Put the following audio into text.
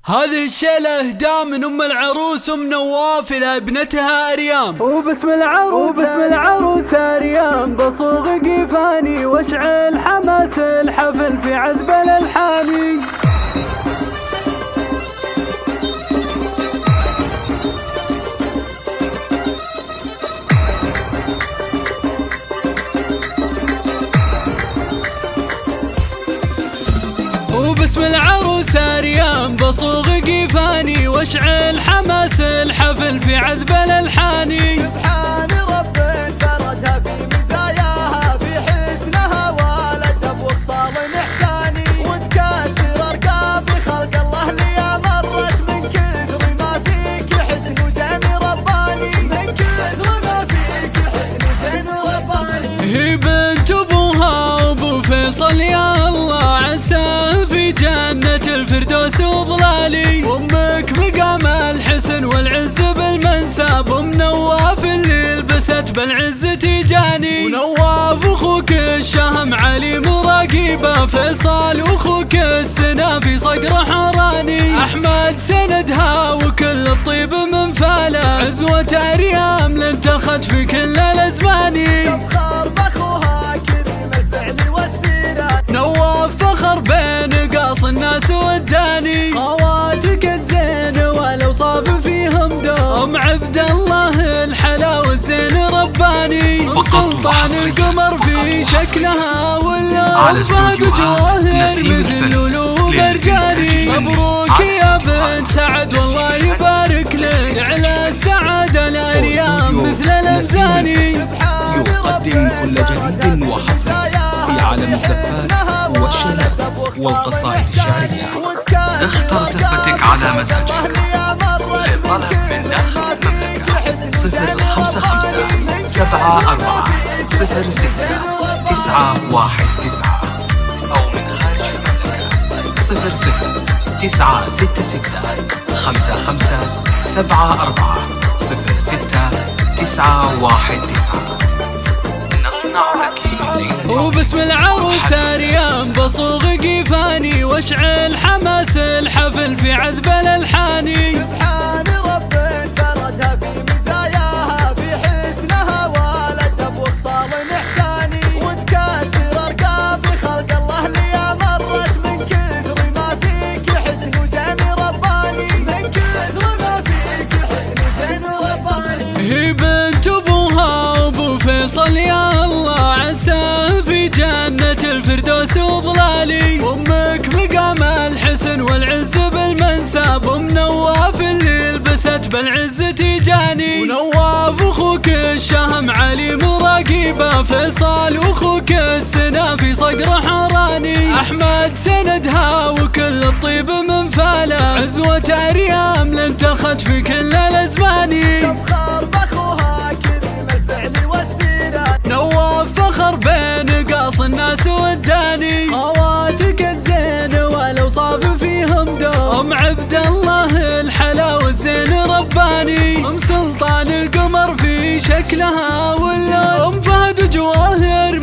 هذه الشيلة اهداء من ام العروس ام نواف الى ابنتها اريام. وباسم العروس اريام بصوغ قيفاني واشعل حماس الحفل في عذب الالحاني. وباسم العروس اريام بصوغ قيفاني واشعل حماس الحفل في عذب الالحاني. سبحان رب فردها في مزاياها في حسنها والادب وخصال احساني وتكسر ارقام خلق الله لي مرت من كثر ما فيك حسن وزين رباني من كثر ما فيك حسن وزين رباني. هي بنت ابوها ابو فيصل يا الله عساه في جنة الفردوس وظلالي. امك مقام الحسن والعز بالمنساب ام نواف اللي لبست بالعز تيجاني. ونواف اخوك الشهم علي مراقبه فيصل واخوك السنا في صقر حراني. احمد سندها وكل الطيب من فاله عزوة اريام لانتخت في كل الازمان. تفخر باخوها كريم الفعل والسيرة نواف فخر بين قاص الناس والداني. خواتك الزين والاوصاف فيهم دوم عبد الله الحلا والزين رباني. سلطان القمر في شكلها والأوفاق جواهر مثل لولو برجاني. مبروك يا بنت سعد والله يبارك لك على السعادة الأريام مثل الأمزاني. يقدم كل جديد وحصري في عالم الزفات والشيلات والقصائد الشعرية. اختر زفتك على مزاجك. للطلب من داخل المملكة 055 74 06 919 أو من خارج المملكة 00 966 55 74 06 919. نصنع لك وباسم العروس اريام بصوغ قيفاني واشعل حماس الحفل في عذب الالحاني. سبحان رب فردها في مزاياها في حسنها والادب وخصال احساني وتكسر ارقام خلق الله لي مرت من كثر ما فيك حسن وزين رباني من كثر ما فيك حسن وزين رباني. هي بنت ابوها ابو فيصل يا الله عساه في جنة الفردوس وظلالي. امك مقام الحسن والعز بالمنساب ام نواف اللي لبست بالعز تيجاني. ونواف اخوك الشهم علي مراقبه فيصل واخوك السنا في صقر حراني. احمد سندها وكل الطيب من فاله عزوة اريام لانتخت في كل الازمان. تفخر باخوها كريم الفعل والسيرة نواف فخر بين قاص الناس والداني. خواتك الزين والاوصاف فيهم دوم عبد الله الحلا والزين رباني. ام سلطان القمر في شكلها والام فهد جواهر